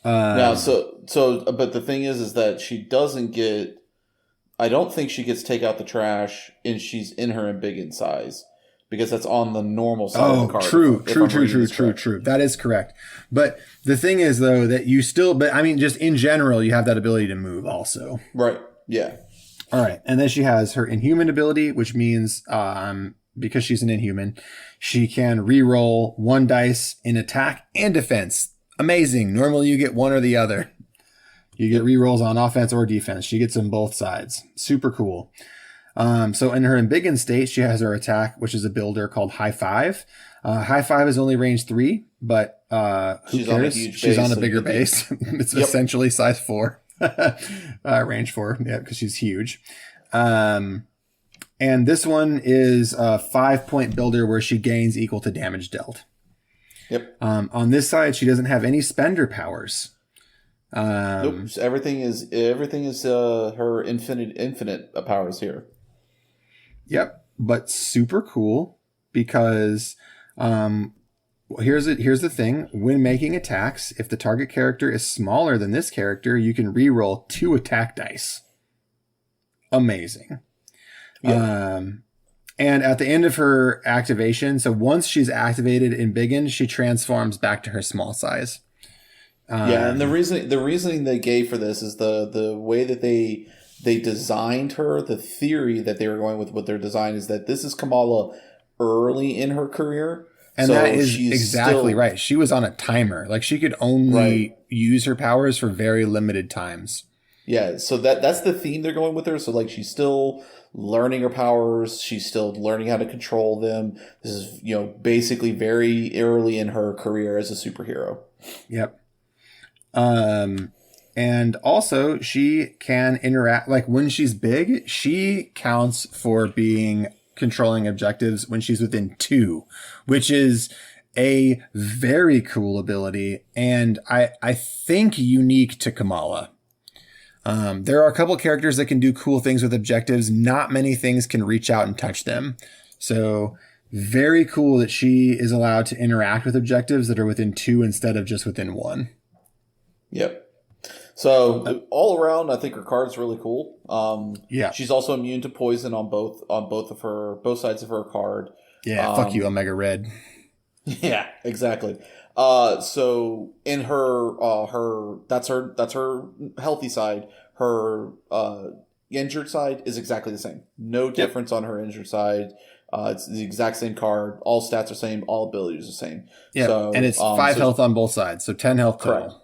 Now, but the thing is that she doesn't get. I don't think she gets Take Out the Trash, and she's in her embiggen size. Because that's on the normal side of the card. True. That is correct. But the thing is, though, that you still, but I mean, just in general, you have that ability to move also. Right. Yeah. All right. And then she has her Inhuman ability, which means because she's an Inhuman, she can re-roll 1 dice in attack and defense. Amazing. Normally you get one or the other. You get re-rolls on offense or defense. She gets them both sides. Super cool. So in her embiggen state, she has her attack, which is a builder called High Five. High Five is only range 3, but who cares? She's on a bigger base. It's essentially size 4, range 4. Yeah, because she's huge. And this one is a 5-point builder where she gains equal to damage dealt. Yep. On this side, she doesn't have any spender powers. Nope. Everything is her infinite powers here. Yep, but super cool because here's the thing. When making attacks, if the target character is smaller than this character, you can re-roll 2 attack dice. Amazing. Yep. And at the end of her activation, so once she's activated in Embiggen, she transforms back to her small size. And the reasoning they gave for this is the way that they designed her. The theory that they were going with their design is that this is Kamala early in her career, and so that is exactly right. She was on a timer; like she could only use her powers for very limited times. Yeah, so that's the theme they're going with her. So like she's still learning her powers, she's still learning how to control them. This is basically very early in her career as a superhero. Yep. And also she can interact, like when she's big, she counts for being controlling objectives when she's within 2, which is a very cool ability. And I think unique to Kamala. There are a couple characters that can do cool things with objectives. Not many things can reach out and touch them. So very cool that she is allowed to interact with objectives that are within 2 instead of just within 1. Yep. So all around, I think her card's really cool. Yeah. She's also immune to poison on both sides of her card. Yeah. Fuck you, Omega Red. Yeah, exactly. So in her that's her healthy side. Her injured side is exactly the same. No difference on her injured side. It's the exact same card. All stats are same. All abilities are the same. Yeah, so, and it's 5 health on both sides, so 10 health total. Correct.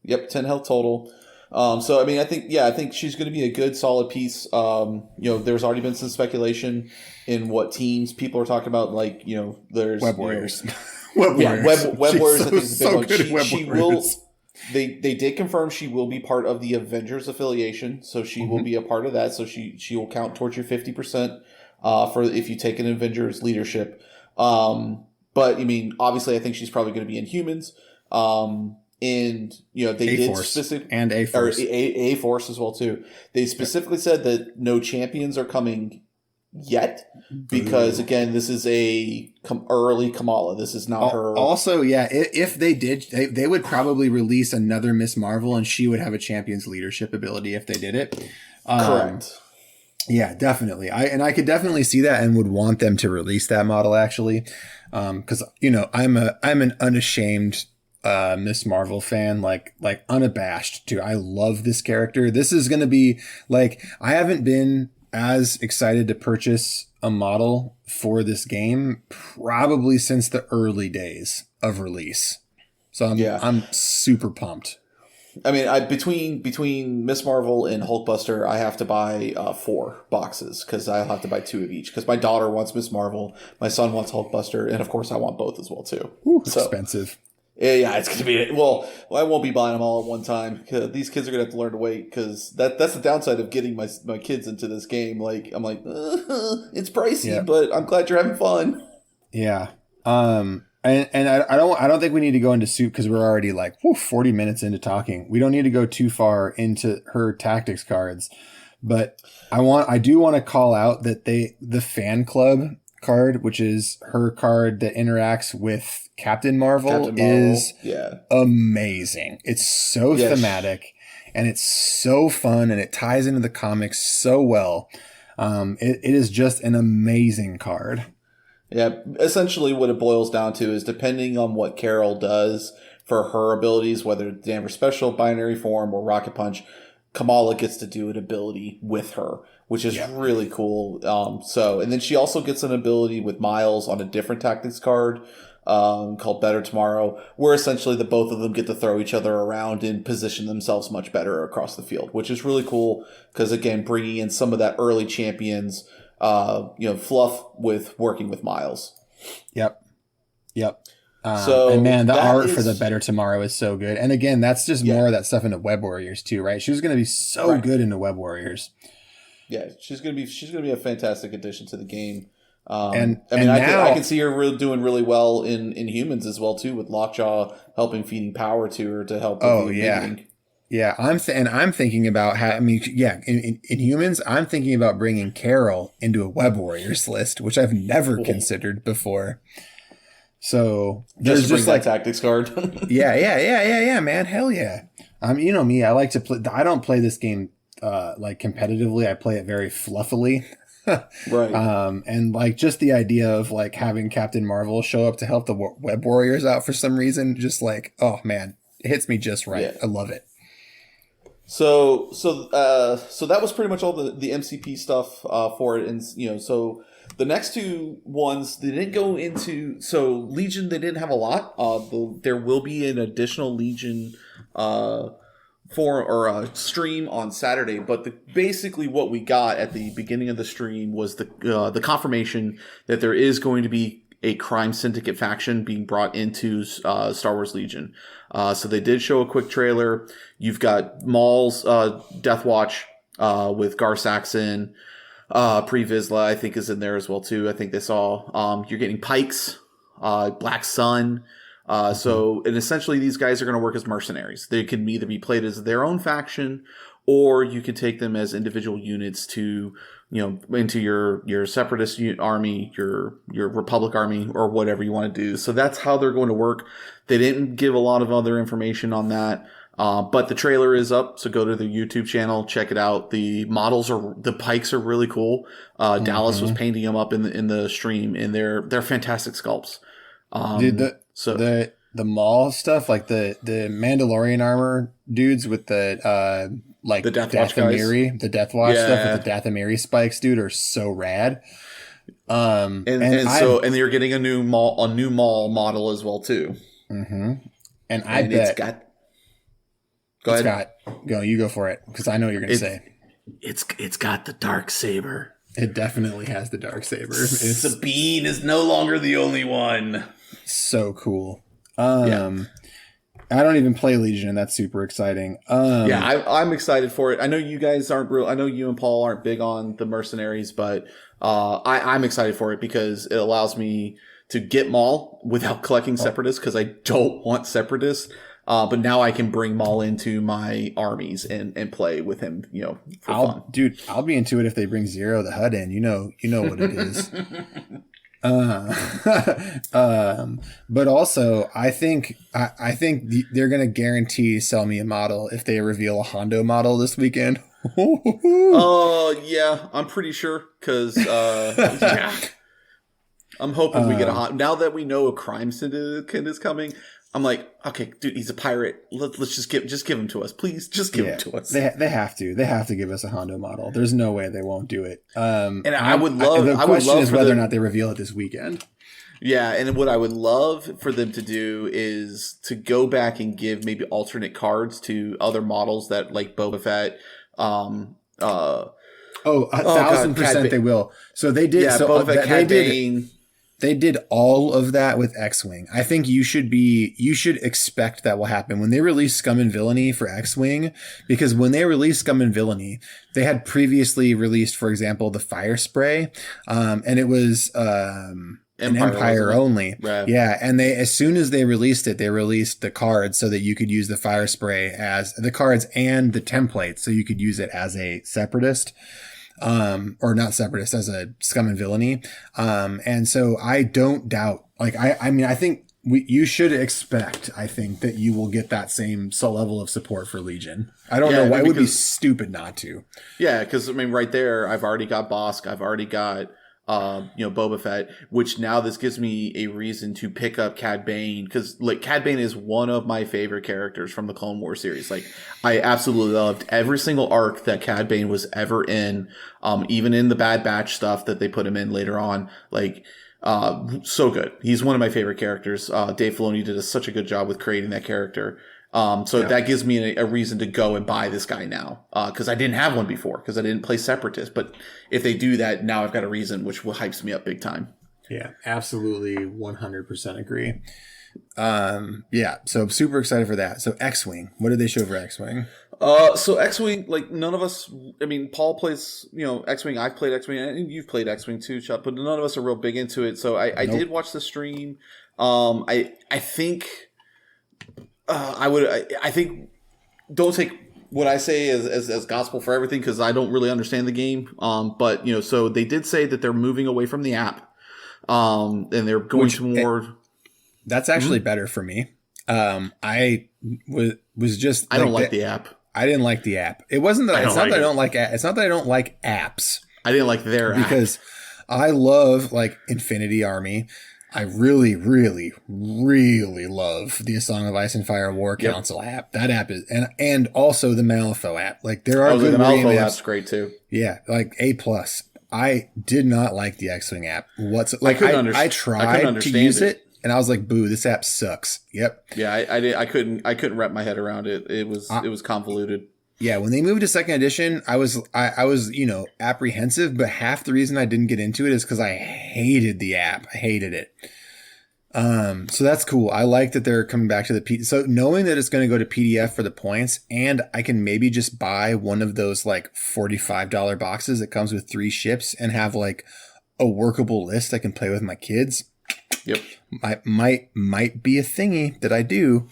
Yep, 10 health total. So I mean, I think she's going to be a good, solid piece. There's already been some speculation in what teams people are talking about. Like, there's Web Warriors. Web Warriors. I think is a big one. She will. They did confirm she will be part of the Avengers affiliation, so she will be a part of that. So she will count towards your 50% for if you take an Avengers leadership. But I mean, obviously, I think she's probably going to be in Humans. And they did specific and A Force as well too. They specifically said that no champions are coming yet because again, this is a early Kamala. This is not her. Also, yeah, if they did, they would probably release another Miss Marvel, and she would have a champion's leadership ability if they did it. Correct. Yeah, definitely. I could definitely see that and would want them to release that model actually, because I'm an unashamed Miss Marvel fan, like unabashed too. I love this character. This is going to be like, I haven't been as excited to purchase a model for this game probably since the early days of release. So I'm super pumped. I mean, between Miss Marvel and Hulkbuster, I have to buy 4 boxes because I'll have to buy 2 of each. Because my daughter wants Miss Marvel, my son wants Hulkbuster, and of course I want both as well too. Expensive. Yeah, it's going to be... Well, I won't be buying them all at one time. Cause these kids are going to have to learn to wait because that's the downside of getting my kids into this game. Like, I'm like, it's pricey, but I'm glad you're having fun. Yeah. And I don't think we need to go into Soup because we're already like 40 minutes into talking. We don't need to go too far into her tactics cards. But I do want to call out that the fan club card, which is her card that interacts with Captain Marvel, is amazing. It's so thematic and it's so fun and it ties into the comics so well. It is just an amazing card. Yeah, essentially what it boils down to is depending on what Carol does for her abilities, whether Danvers Special, Binary Form, or Rocket Punch, Kamala gets to do an ability with her, which is really cool. And then she also gets an ability with Miles on a different tactics card called Better Tomorrow, where essentially the both of them get to throw each other around and position themselves much better across the field, which is really cool because, again, bringing in some of that early champions, fluff with working with Miles. Yep. And man, the art for the Better Tomorrow is so good. And again, that's just more of that stuff into Web Warriors too, right? She was going to be so good into Web Warriors. Yeah, she's going to be a fantastic addition to the game. I can see her doing really well in Humans as well too, with Lockjaw helping feeding power to her to help. Yeah, I'm thinking about in Humans, I'm thinking about bringing Carol into a Web Warriors list, which I've never considered before. So there's just like tactics card. yeah, man, hell yeah. Me, I like to play. I don't play this game like competitively. I play it very fluffily. Right. And like just the idea of like having Captain Marvel show up to help the Web Warriors out for some reason, just like, oh man, it hits me just right. Yeah. I love it. So that was pretty much all the MCP stuff for it, and so the next 2 ones they didn't go into. So Legion, they didn't have a lot. There will be an additional Legion stream on Saturday, but basically what we got at the beginning of the stream was the confirmation that there is going to be a crime syndicate faction being brought into Star Wars Legion. So they did show a quick trailer. You've got Maul's Death Watch with Gar Saxon. Pre Vizsla, I think, is in there as well too. I think they saw you're getting Pikes, Black Sun. And essentially these guys are going to work as mercenaries. They can either be played as their own faction, or you can take them as individual units to, into your separatist army, your Republic army, or whatever you want to do. So that's how they're going to work. They didn't give a lot of other information on that. But the trailer is up, so go to the YouTube channel, check it out. The Pikes are really cool. Dallas was painting them up in the stream, and they're fantastic sculpts. The Maul stuff, like the Mandalorian armor dudes with the the Death Watch guys. The Death Watch stuff with the Dathomiri spikes, dude, are so rad. And you're getting a new Maul model as well too. Mm-hmm. And I bet Go It's ahead. You go for it, because I know what you're going to say. It's got the dark saber. It definitely has the dark saber. Sabine is no longer the only one. So cool. I don't even play Legion, and that's super exciting. I'm excited for it. I know you guys aren't real. I know you and Paul aren't big on the mercenaries, but I'm excited for it because it allows me to get Maul without collecting separatists, because I don't want separatists. But now I can bring Maul into my armies and play with him, for fun. Dude, I'll be into it if they bring Zero the HUD in. You know what it is. But also I think they're going to guarantee sell me a model if they reveal a Hondo model this weekend. Yeah, I'm pretty sure, because I'm hoping we get now that we know a crime syndicate is coming. I'm like, okay, dude, he's a pirate. Let's just give him to us, please. Just give him to us. They have to give us a Hondo model. There's no way they won't do it. And I would love. The question is whether or not they reveal it this weekend. Yeah, and what I would love for them to do is to go back and give maybe alternate cards to other models that, like Boba Fett. 1,000% they will. So they did. Yeah, so Boba Fett, Cad Bane. They did all of that with X-Wing. I think you should expect that will happen when they release Scum and Villainy for X-Wing, because when they released Scum and Villainy, they had previously released, for example, the Fire Spray, and it was an Empire only. Right. Yeah, and as soon as they released it, they released the cards so that you could use the Fire Spray as the cards and the templates, so you could use it as a Separatist. Or not Separatist, as a Scum and Villainy. And so I don't doubt, I think you should expect, I think, that you will get that same level of support for Legion. I don't know why. It would be stupid not to. Yeah, because right there, I've already got Bosk, I've already got Boba Fett, which now this gives me a reason to pick up Cad Bane, because Cad Bane is one of my favorite characters from the Clone Wars series. I absolutely loved every single arc that Cad Bane was ever in, even in the Bad Batch stuff that they put him in later on. So good. He's one of my favorite characters. Dave Filoni did such a good job with creating that character. That gives me a reason to go and buy this guy now, because I didn't have one before, because I didn't play Separatist. But if they do that, now I've got a reason, which hypes me up big time. Yeah, absolutely, 100% agree. So I'm super excited for that. So X-Wing, what did they show for X-Wing? So X-Wing, none of us, Paul plays, X-Wing, I've played X-Wing, and you've played X-Wing too, Chuck, but none of us are real big into it. So I did watch the stream. I think... I think don't take what I say as gospel for everything, because I don't really understand the game. But so they did say that they're moving away from the app, and they're going to more. That's actually better for me. I was just. I don't like the app. I didn't like the app. It wasn't that. It's not that I don't like. It's not that I don't like apps. I didn't like their app because I love Infinity Army. I really, really, really love the A Song of Ice and Fire War Council app. That app is, and also the Malifaux app. There are good the Malifaux apps. App's great too. Yeah, A+. I did not like the X-Wing app. I tried to use it, and I was like, "Boo, this app sucks." Yep. Yeah, I couldn't wrap my head around it. It was convoluted. Yeah, when they moved to second edition, I was apprehensive, but half the reason I didn't get into it is because I hated the app. I hated it. So that's cool. I like that they're coming back to the so knowing that it's going to go to PDF for the points, and I can maybe just buy one of those $45 boxes that comes with 3 ships and have a workable list I can play with my kids. Yep. Might be a thingy that I do.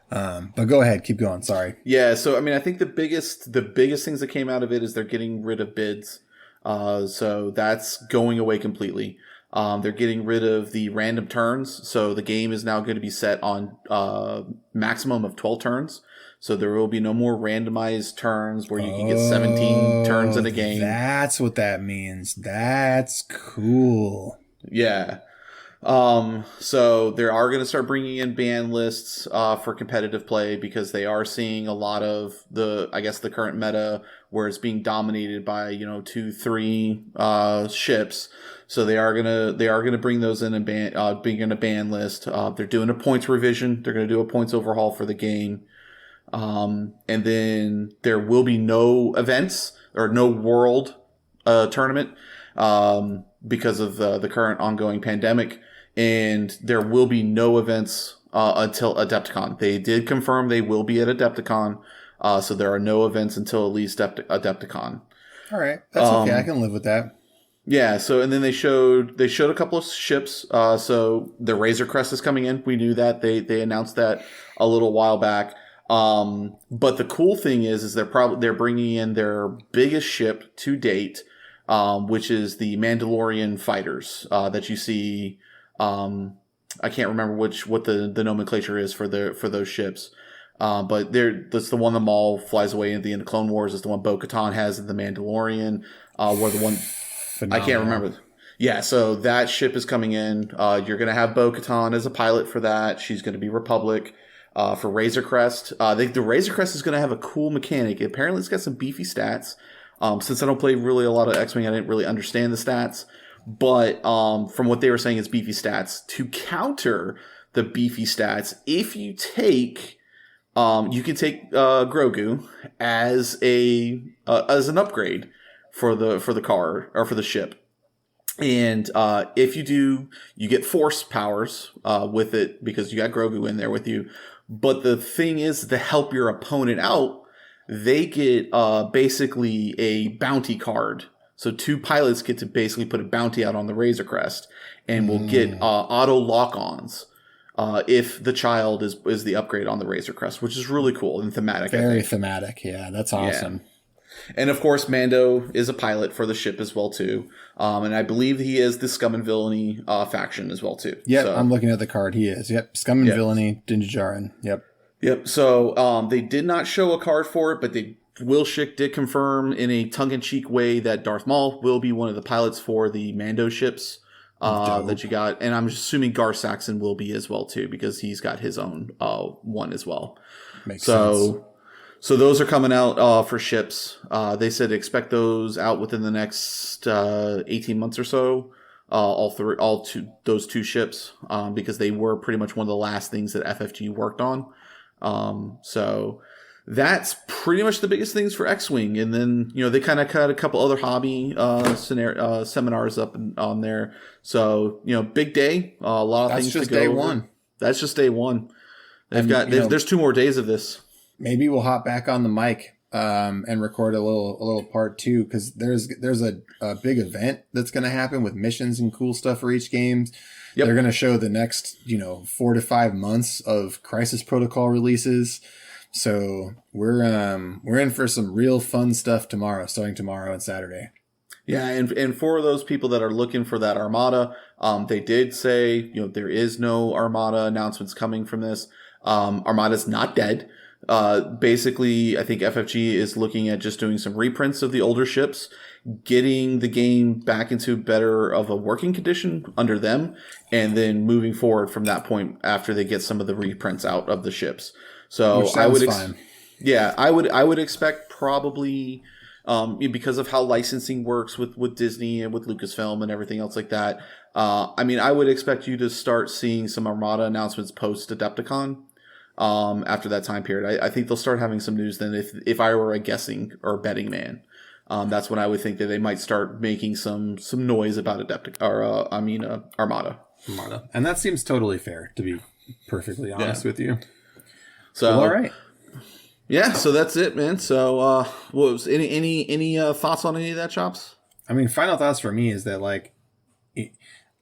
But go ahead, keep going. Sorry. Yeah, so I think the biggest things that came out of it is they're getting rid of bids. So that's going away completely. They're getting rid of the random turns. So the game is now going to be set on maximum of 12 turns. So there will be no more randomized turns where you can get 17 turns in a game. That's what that means. That's cool. Yeah. So they are going to start bringing in ban lists for competitive play, because they are seeing a lot of the current meta where it's being dominated by 2-3 ships. So they are gonna bring those in and being in a ban list. They're doing a points revision. They're going to do a points overhaul for the game. And then there will be no events or no world tournament because of the current ongoing pandemic. And there will be no events until Adepticon. They did confirm they will be at Adepticon. So there are no events until at least Adepticon. All right. That's okay. I can live with that. Yeah, so and then they showed a couple of ships. So the Razor Crest is coming in. We knew that. They announced that a little while back. But the cool thing is they're bringing in their biggest ship to date, which is the Mandalorian fighters that you see. I can't remember what the nomenclature is for those ships. But that's the one the Maul flies away at the end of Clone Wars. Is the one Bo-Katan has in the Mandalorian. Where the one Phenomenal. I can't remember. Yeah, so that ship is coming in. You're going to have Bo-Katan as a pilot for that. She's going to be Republic. For Razor Crest, the Razor Crest is going to have a cool mechanic. Apparently, it's got some beefy stats. Since I don't play really a lot of X-Wing, I didn't really understand the stats. But from what they were saying, it's beefy stats. To counter the beefy stats, if you take, you can take Grogu as an upgrade for the car or for the ship. And if you do, you get force powers with it because you got Grogu in there with you. But the thing is, to help your opponent out, they get basically a bounty card. So 2 pilots get to basically put a bounty out on the Razor Crest and will get auto lock-ons if the child is the upgrade on the Razor Crest, which is really cool and thematic. Very thematic. Yeah, that's awesome. Yeah. And of course, Mando is a pilot for the ship as well too, and I believe he is the Scum and Villainy faction as well too. Yep, so, I'm looking at the card. He is. Yep, Scum and Villainy, Din Djarin. Yep. So they did not show a card for it, but Will Schick did confirm in a tongue-in-cheek way that Darth Maul will be one of the pilots for the Mando ships that you got, and I'm assuming Gar Saxon will be as well too because he's got his own one as well. Makes sense. So those are coming out for ships. They said expect those out within the next 18 months or so. Those 2 ships, because they were pretty much one of the last things that FFG worked on. So that's pretty much the biggest things for X-Wing. And then they kind of cut a couple other hobby seminars up on there. So big day. A lot of things to go. That's just day one. That's just day one. There's 2 more days of this. Maybe we'll hop back on the mic and record a little part 2 because there's a big event that's going to happen with missions and cool stuff for each game. Yep. They're going to show the next 4 to 5 months of Crisis Protocol releases. So we're in for some real fun stuff starting tomorrow and Saturday. Yeah, and for those people that are looking for that Armada, they did say there is no Armada announcements coming from this. Armada's not dead. Basically, I think FFG is looking at just doing some reprints of the older ships, getting the game back into better of a working condition under them, and then moving forward from that point after they get some of the reprints out of the ships. So I would, I would expect probably, because of how licensing works with Disney and with Lucasfilm and everything else like that. I would expect you to start seeing some Armada announcements post Adepticon. After that time period, I think they'll start having some news then. If I were a guessing or betting man, that's when I would think that they might start making some noise about Armada. And that seems totally fair, to be perfectly honest with you. So all right, yeah. So that's it, man. So any thoughts on any of that, Chopz? Final thoughts for me is that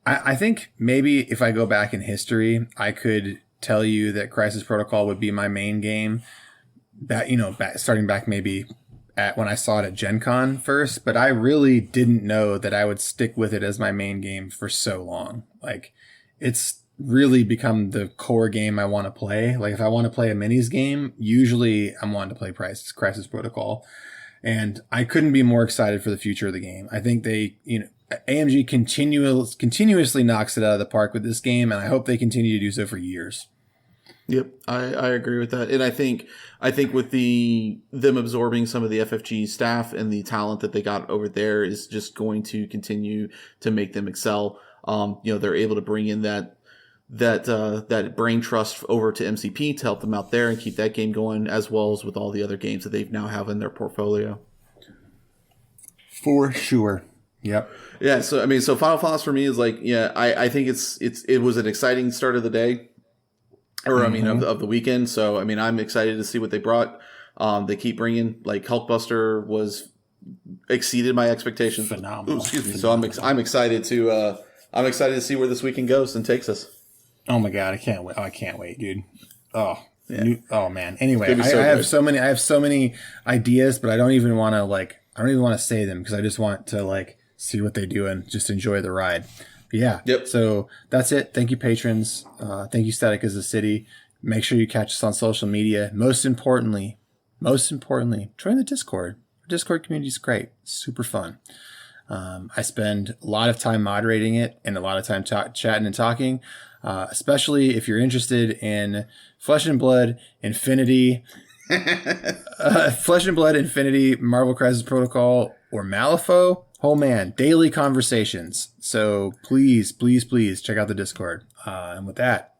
I think maybe if I go back in history, I could tell you that Crisis Protocol would be my main game. Starting back maybe at when I saw it at Gen Con first, but I really didn't know that I would stick with it as my main game for so long. It's really become the core game I want to play. If I want to play a minis game, usually I'm wanting to play Crisis Protocol. And I couldn't be more excited for the future of the game. I think AMG continuously knocks it out of the park with this game, and I hope they continue to do so for years. Yep, I agree with that, and I think with them absorbing some of the FFG staff and the talent that they got over there is just going to continue to make them excel. They're able to bring in that that brain trust over to MCP to help them out there and keep that game going, as well as with all the other games that they now have in their portfolio. For sure. Yep. Yeah. So, I mean, so Final Floss for me is like, yeah, I think it was an exciting start of the day, or I mean, of the weekend. So, I mean, I'm excited to see what they brought. They keep bringing, like, Hulkbuster was exceeded my expectations. Phenomenal. Ooh, excuse me. So I'm excited to see where this weekend goes and takes us. Oh my God, I can't wait. Oh, I can't wait, dude. Oh, Yeah. oh man. Anyway, I so have good. I have so many ideas, but I don't even want to say them because I just want to see what they do and just enjoy the ride. But yeah. Yep. So that's it. Thank you, patrons. Thank you, Static as a City. Make sure you catch us on social media. Most importantly, join the Discord. Our Discord community is great. It's super fun. I spend a lot of time moderating it and a lot of time chatting and talking, especially if you're interested in Flesh and Blood Infinity, Marvel Crisis Protocol, or Malifaux. Oh man, daily conversations. So please check out the Discord. And with that,